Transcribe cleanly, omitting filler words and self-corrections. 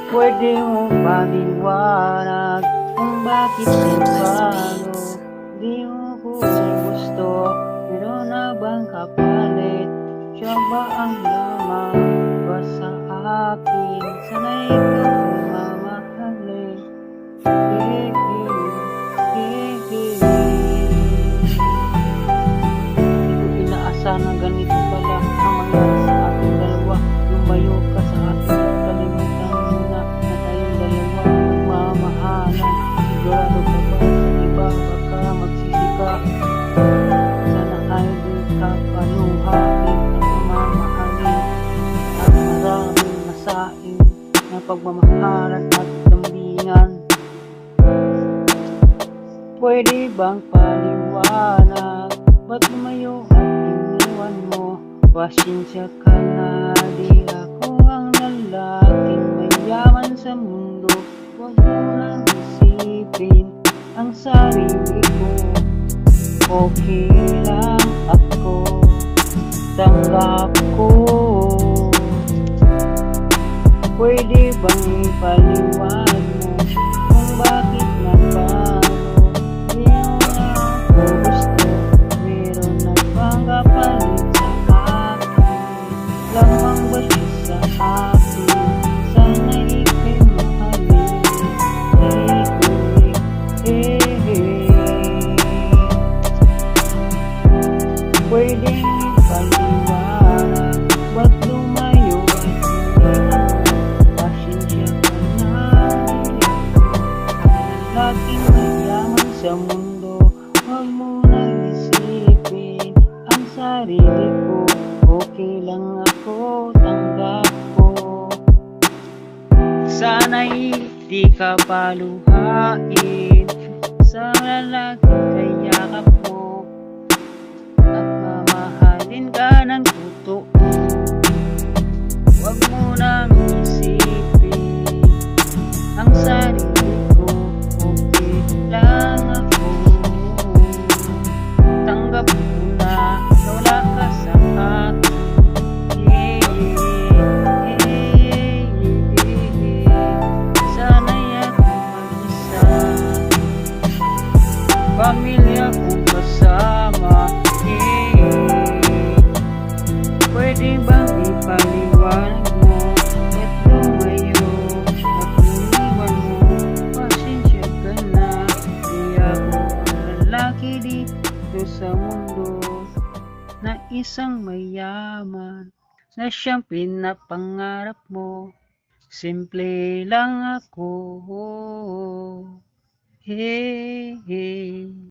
Pwede mo paliwanag kung bakit nagbago. Di mo ko gusto, meron na bang kapalit? Siya ba ang lamang ba sa akin? Sana'y ikaw mamahalin. Hey, hey, hey, hey. Di ko inaasahan na ganito pala ang mangyari sa ating dalawa. Lumayo ka sa akin at kalimutan mo na tayong dalawa nagmamahalan. Sigurado ka ba sa iba baka magsisi ka? Sana ay di ka paluhain at mamahalin at maraming masain na pagmamahalan at lambingan. Pwede bang paliwanag ba't lumayo at iniwan mo? Pasensya ka na, di ako ang lalaking mayaman sa mundo. Huwag mo nang isipin ang sarili ko. Okay lang ako, tanggap ko. Pwede bang ipaliwanag mo kung bakit nagbago? Di mo na ako gusto, meron na bang kapalit sa akin? Lamang ba siya sa akin? Sana ika'y mahalin. Hey, hey, hey. Pwedeng ipaliwanag ba't lumayo at iniwan mo? Pasensya ka na, di ako ang lalaking mayaman sa mundo. Huwag mo nang isipin ang sarili ko. Okay lang ako, tanggap ko. Sana'y di ka paluhain sa lalaking kayakap mo at mamahalin ka ng totoo. Huwag mo nang isipin ang sarili ko. Okay lang ako, tanggap ko na wala ka sa akin. Yeah, yeah, yeah, yeah. Sana'y ako mag-isa, pamilya kong kasama. Pwede bang ipaliwanag mo ba't lumayo at iniwan mo? Pasensya ka na, di ako ang lalaki dito sa mundo na isang mayaman na siyang pinapangarap mo. Simple lang ako. Hey, hey.